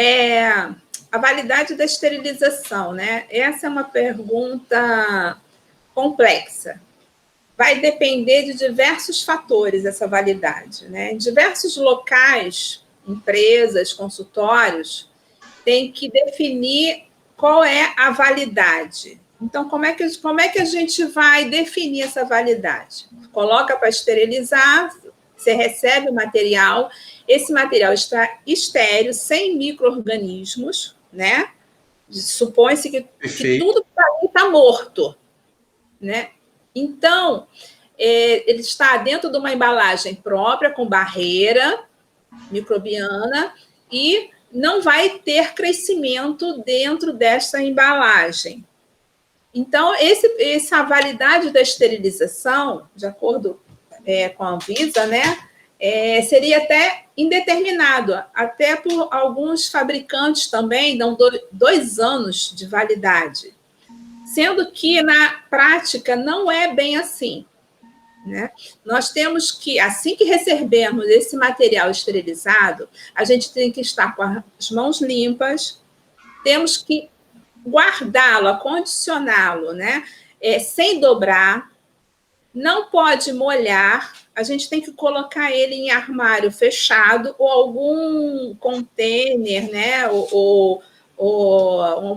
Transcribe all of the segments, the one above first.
É, a validade da esterilização, né? Essa é uma pergunta complexa. Vai depender de diversos fatores essa validade, né? Em diversos locais, empresas, consultórios, tem que definir qual é a validade. Então, como é que a gente vai definir essa validade? Coloca para esterilizar, você recebe o material, esse material está estéril, sem micro-organismos, né? Supõe-se que tudo que está morto, né? Então, ele está dentro de uma embalagem própria, com barreira microbiana, e não vai ter crescimento dentro desta embalagem. Então, essa validade da esterilização, de acordo com a Anvisa, né, seria até indeterminado, até por alguns fabricantes também dão 2 anos de validade, sendo que na prática não é bem assim, né? Nós temos que, assim que recebermos esse material esterilizado, a gente tem que estar com as mãos limpas, temos que guardá-lo, acondicioná-lo, né? Sem dobrar, não pode molhar, a gente tem que colocar ele em armário fechado ou algum container, né? Ou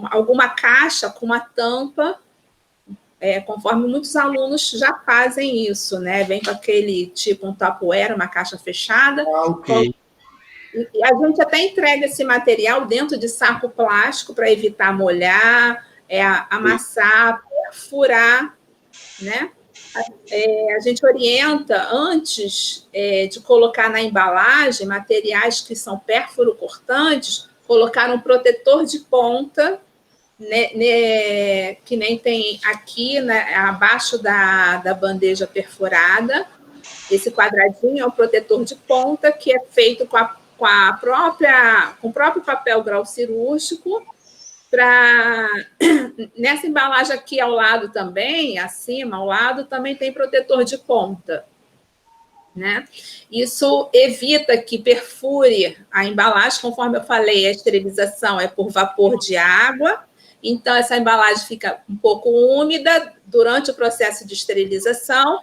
alguma caixa com uma tampa, conforme muitos alunos já fazem isso, né? Vem com aquele tipo um Tupperware, uma caixa fechada. Ok. E a gente até entrega esse material dentro de saco plástico para evitar molhar, amassar, perfurar, né? A gente orienta, antes de colocar na embalagem materiais que são pérfuro-cortantes, colocar um protetor de ponta, né, que nem tem aqui, né, abaixo da bandeja perfurada. Esse quadradinho é um protetor de ponta que é feito com o próprio papel grau cirúrgico. Nessa embalagem aqui ao lado também, acima, ao lado, também tem protetor de ponta, né? Isso evita que perfure a embalagem, conforme eu falei, a esterilização é por vapor de água, então essa embalagem fica um pouco úmida durante o processo de esterilização,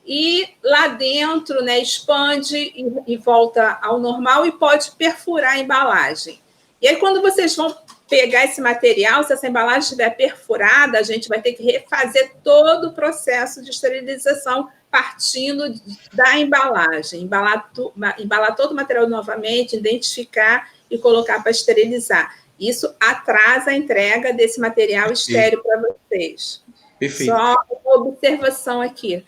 e lá dentro, né, expande e volta ao normal e pode perfurar a embalagem. E aí, quando vocês vão pegar esse material, se essa embalagem estiver perfurada, a gente vai ter que refazer todo o processo de esterilização partindo da embalagem, embalar todo o material novamente, identificar e colocar para esterilizar. Isso atrasa a entrega desse material estéril para vocês. Perfeito. Só uma observação aqui.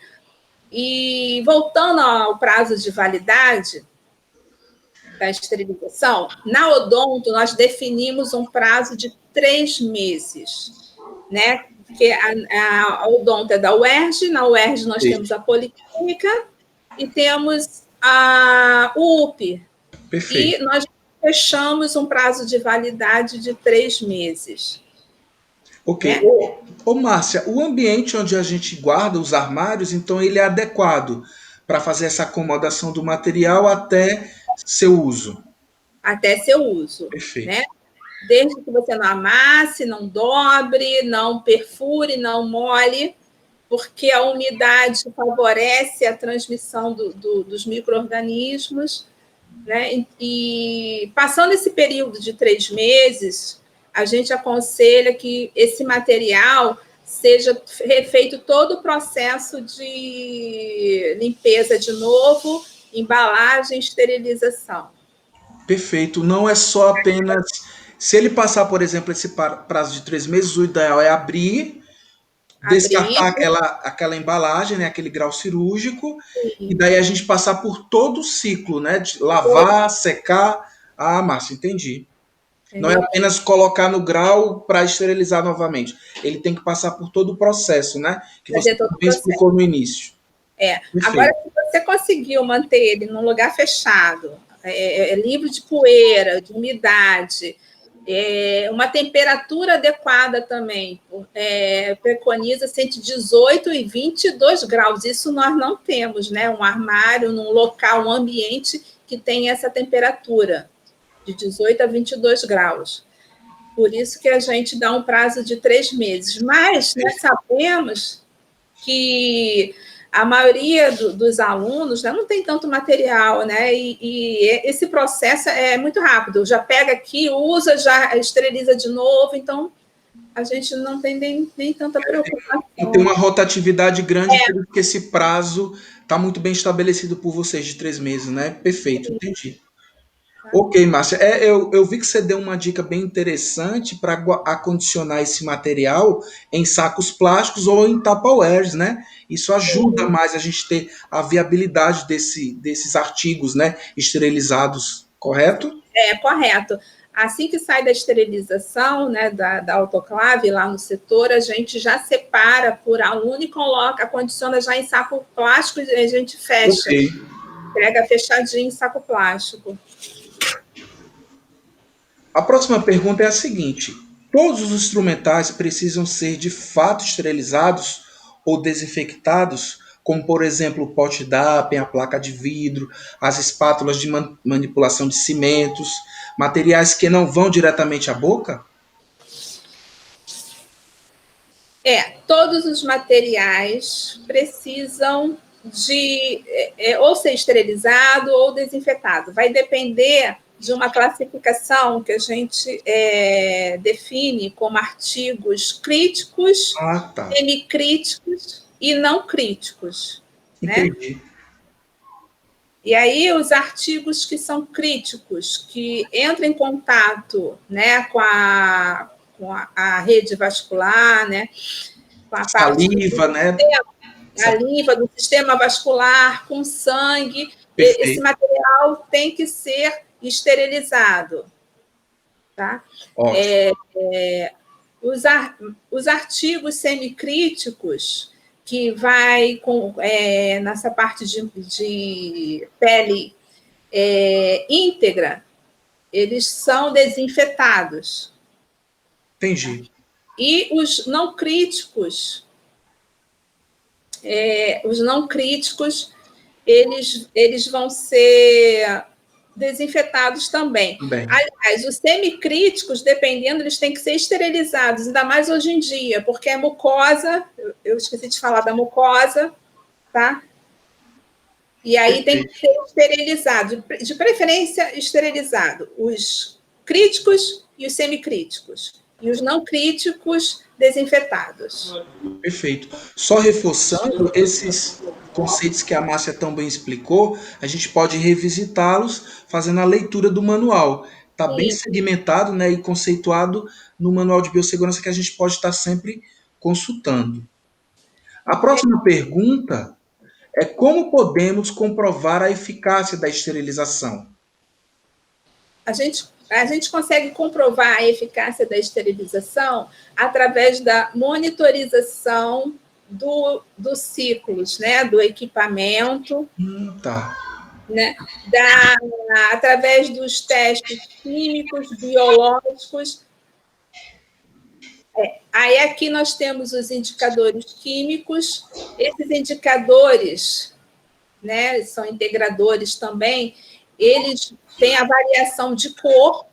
E voltando ao prazo de validade da esterilização, na odonto nós definimos um prazo de 3 meses, né? Porque a odonto é da UERJ, na UERJ nós temos a Policlínica e temos a UP. Perfeito. E nós fechamos um prazo de validade de 3 meses. Ok. Né? Ô, Márcia, o ambiente onde a gente guarda os armários, então ele é adequado para fazer essa acomodação do material até seu uso. Até seu uso. Perfeito. Né? Desde que você não amasse, não dobre, não perfure, não molhe, porque a umidade favorece a transmissão dos micro-organismos, né? E passando esse período de 3 meses, a gente aconselha que esse material seja feito todo o processo de limpeza de novo, embalagem, esterilização. Perfeito. Não é só apenas... Se ele passar, por exemplo, esse prazo de 3 meses, o ideal é abrir, descartar aquela embalagem, né, aquele grau cirúrgico, e daí a gente passar por todo o ciclo, né, de lavar, secar. Ah, Márcio, entendi. Entendeu? Não é apenas colocar no grau para esterilizar novamente. Ele tem que passar por todo o processo, né, que você também explicou no início. Agora, se você conseguiu manter ele num lugar fechado, livre de poeira, de umidade, uma temperatura adequada também, preconiza-se entre 18 e 22 graus. Isso nós não temos, né? Um armário num local, um ambiente que tem essa temperatura, de 18 a 22 graus. Por isso que a gente dá um prazo de 3 meses. Mas, né, sabemos que a maioria dos alunos, né, não tem tanto material, né? E esse processo é muito rápido. Já pega aqui, usa, já esteriliza de novo. Então, a gente não tem nem tanta preocupação. Tem uma rotatividade grande, porque esse prazo está muito bem estabelecido por vocês de 3 meses, né? Perfeito, entendi. Ok, Márcia. Eu vi que você deu uma dica bem interessante para acondicionar esse material em sacos plásticos ou em Tupperwares, né? Isso ajuda mais a gente ter a viabilidade desses artigos, né? Esterilizados, correto? Correto. Assim que sai da esterilização, né, da autoclave lá no setor, a gente já separa por aluno e coloca, acondiciona já em saco plástico e a gente fecha. Ok. Pega fechadinho em saco plástico. A próxima pergunta é a seguinte: todos os instrumentais precisam ser de fato esterilizados ou desinfectados, como por exemplo o pote DAPEN, a placa de vidro, as espátulas de manipulação de cimentos, materiais que não vão diretamente à boca? Todos os materiais precisam de ou ser esterilizado ou desinfetado. Vai depender de uma classificação que a gente define como artigos críticos, semicríticos e não críticos. Entendi. Né? E aí, os artigos que são críticos, que entram em contato, né, com a rede vascular, né, com a Saliva, né? Saliva, do sistema vascular, com sangue. Perfeito. Esse material tem que ser esterilizado. Tá? Os artigos semicríticos, que vai nessa parte de pele íntegra, eles são desinfetados. Entendi. E os não críticos, eles vão ser desinfetados também. Aliás, os semicríticos, dependendo, eles têm que ser esterilizados, ainda mais hoje em dia, porque é mucosa, eu esqueci de falar da mucosa, tá? E aí tem que ser esterilizado, de preferência esterilizado, os críticos e os semicríticos, e os não críticos desinfetados. Perfeito. Só reforçando esses conceitos que a Márcia tão bem explicou, a gente pode revisitá-los fazendo a leitura do manual. Está bem segmentado, né, e conceituado no manual de biossegurança que a gente pode estar sempre consultando. A próxima pergunta é como podemos comprovar a eficácia da esterilização? A gente consegue comprovar a eficácia da esterilização através da monitorização dos ciclos, né, do equipamento, né, através dos testes químicos, biológicos. Aí aqui nós temos os indicadores químicos. Esses indicadores, né, são integradores também, eles têm a variação de cor,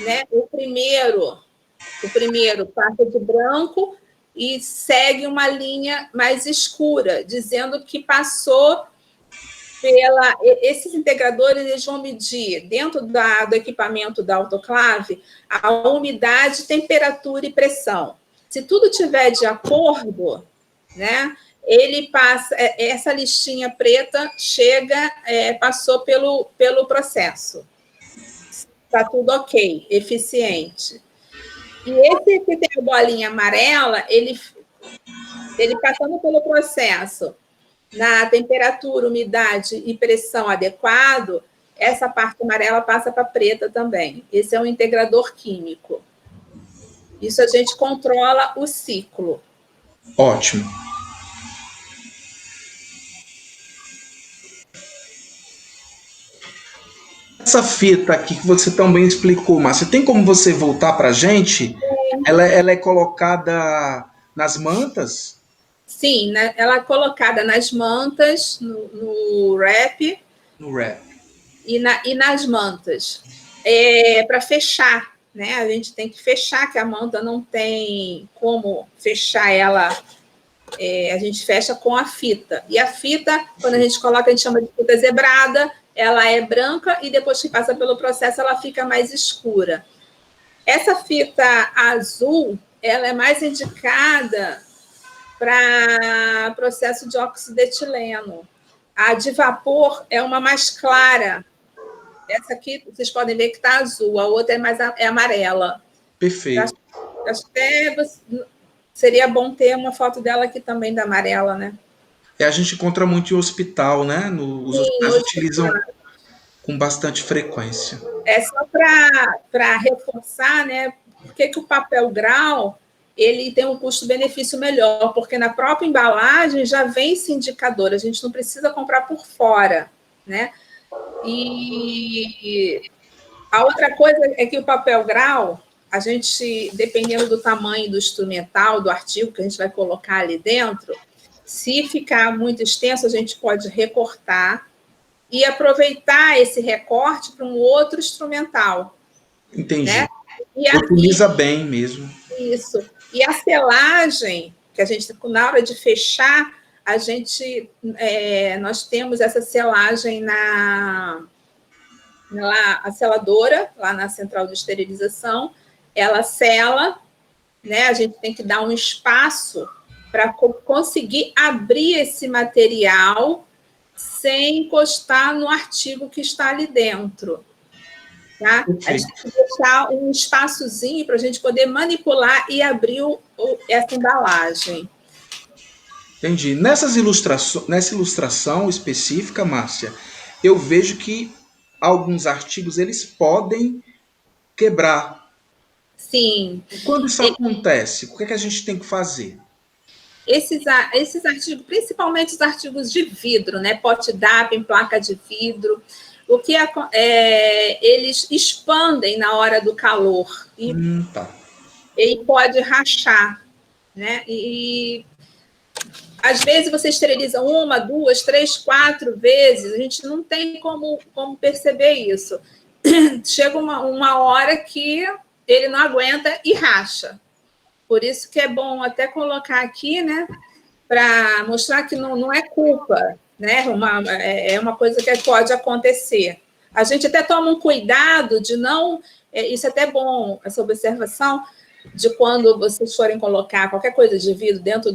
né? O primeiro passa de branco e segue uma linha mais escura, dizendo que passou pela... Esses integradores, eles vão medir, dentro do equipamento da autoclave, a umidade, temperatura e pressão. Se tudo tiver de acordo, né, ele passa... Essa listinha preta passou pelo processo. Está tudo ok, eficiente. E esse que tem a bolinha amarela, ele passando pelo processo na temperatura, umidade e pressão adequado, essa parte amarela passa para preta também. Esse é um integrador químico. Isso a gente controla o ciclo. Ótimo. Essa fita aqui que você também explicou, Márcia, tem como você voltar para a gente? Ela é colocada nas mantas? Sim, né? Ela é colocada nas mantas, no wrap. No wrap. E nas mantas. para fechar, né? A gente tem que fechar, que a manta não tem como fechar ela, a gente fecha com a fita. E a fita, quando a gente coloca, a gente chama de fita zebrada, ela é branca e depois que passa pelo processo, ela fica mais escura. Essa fita azul, ela é mais indicada para processo de óxido de etileno. A de vapor é uma mais clara. Essa aqui, vocês podem ver que está azul, a outra é amarela. Perfeito. Acho que até seria bom ter uma foto dela aqui também, da amarela, né? A gente encontra muito em hospital, né? Os hospitais Sim, utilizam com bastante frequência. É só para reforçar, né? Por que o papel grau ele tem um custo-benefício melhor? Porque na própria embalagem já vem esse indicador, a gente não precisa comprar por fora, né? E a outra coisa é que o papel grau, a gente, dependendo do tamanho do instrumental, do artigo que a gente vai colocar ali dentro, se ficar muito extenso, a gente pode recortar e aproveitar esse recorte para um outro instrumental. Entendi. Né? Utiliza bem mesmo. Isso. E a selagem, que a gente, na hora de fechar, nós temos essa selagem a seladora, lá na central de esterilização, ela sela, né? A gente tem que dar um espaço para conseguir abrir esse material sem encostar no artigo que está ali dentro. Tá? A gente tem que deixar um espaçozinho para a gente poder manipular e abrir essa embalagem. Entendi. Nessa ilustração específica, Márcia, eu vejo que alguns artigos eles podem quebrar. Sim. E quando isso acontece, o que a gente tem que fazer? Esses artigos, principalmente os artigos de vidro, né? Pote DAP em placa de vidro, o que eles expandem na hora do calor e ele pode rachar, né? E às vezes você esteriliza 1, 2, 3, 4 vezes, a gente não tem como perceber isso. Chega uma hora que ele não aguenta e racha. Por isso que é bom até colocar aqui, né? Para mostrar que não é culpa, né? É uma coisa que pode acontecer. A gente até toma um cuidado de não... Isso é até bom, essa observação, de quando vocês forem colocar qualquer coisa de vidro dentro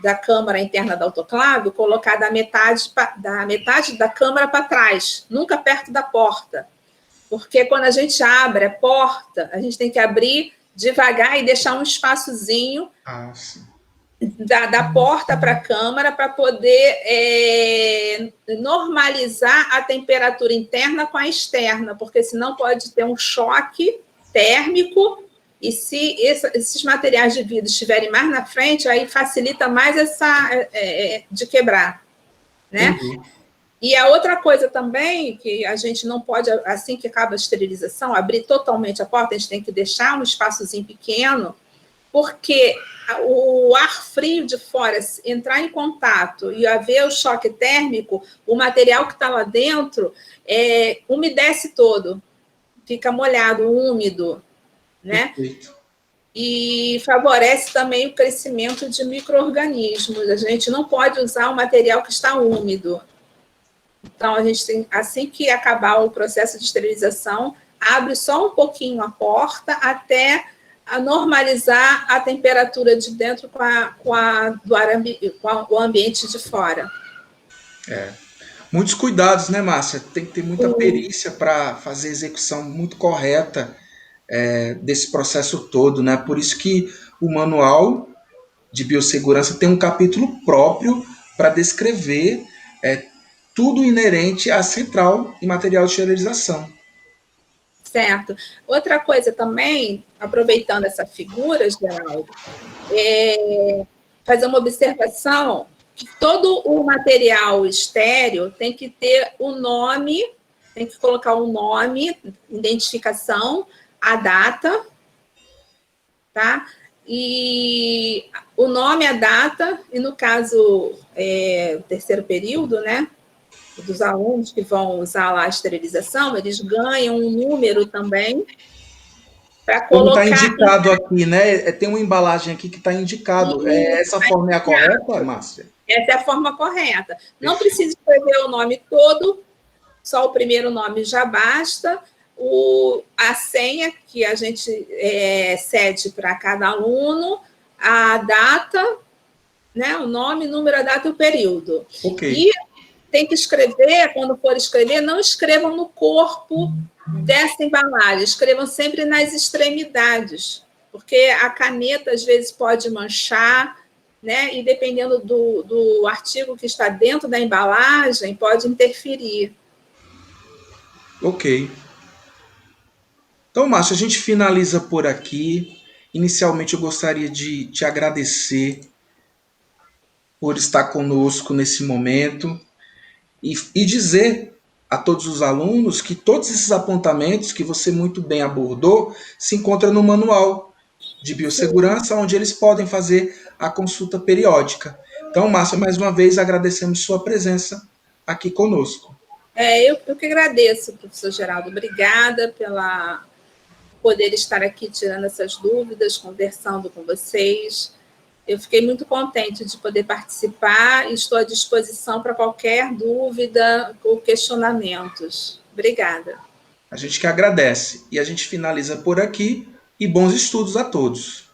da câmara interna da autoclave, colocar da metade da câmara para trás, nunca perto da porta. Porque quando a gente abre a porta, a gente tem que abrir devagar e deixar um espaçozinho da porta para a câmara para poder normalizar a temperatura interna com a externa, porque senão pode ter um choque térmico e se esses materiais de vidro estiverem mais na frente, aí facilita mais de quebrar, né? Uhum. E a outra coisa também, que a gente não pode, assim que acaba a esterilização, abrir totalmente a porta, a gente tem que deixar um espaçozinho pequeno, porque o ar frio de fora entrar em contato e haver o choque térmico, o material que está lá dentro umedece todo, fica molhado, úmido, né? Perfeito. E favorece também o crescimento de micro-organismos. A gente não pode usar o material que está úmido. Então, a gente tem, assim que acabar o processo de esterilização, abre só um pouquinho a porta até normalizar a temperatura de dentro com o ambiente de fora. Muitos cuidados, né, Márcia? Tem que ter muita perícia para fazer a execução muito correta desse processo todo, né? Por isso que o manual de biossegurança tem um capítulo próprio para descrever tudo inerente à central e material de esterilização. Certo. Outra coisa também, aproveitando essa figura, Geraldo, fazer uma observação que todo o material estéreo tem que ter o nome, tem que colocar o nome, identificação, a data, tá? E o nome, a data, e no caso, o terceiro período, né? dos alunos que vão usar lá a esterilização, eles ganham um número também para Como está colocar. indicado aqui, né? Tem uma embalagem aqui que está indicado. Essa forma é a correta, Márcia? Essa é a forma correta. Não Perfeito. precisa escrever o nome todo, só o primeiro nome já basta. A senha que a gente cede para cada aluno, a data, né, o nome, número, a data e o período. Ok. E tem que escrever, quando for escrever, não escrevam no corpo dessa embalagem, escrevam sempre nas extremidades, porque a caneta às vezes pode manchar, né? E dependendo do artigo que está dentro da embalagem, pode interferir. Ok. Então, Márcio, a gente finaliza por aqui. Inicialmente, eu gostaria de te agradecer por estar conosco nesse momento e dizer a todos os alunos que todos esses apontamentos que você muito bem abordou se encontram no manual de biossegurança, onde eles podem fazer a consulta periódica. Então, Márcia, mais uma vez agradecemos sua presença aqui conosco. Eu que agradeço, professor Geraldo. Obrigada pela poder estar aqui tirando essas dúvidas, conversando com vocês. Eu fiquei muito contente de poder participar e estou à disposição para qualquer dúvida ou questionamentos. Obrigada. A gente que agradece e a gente finaliza por aqui e bons estudos a todos.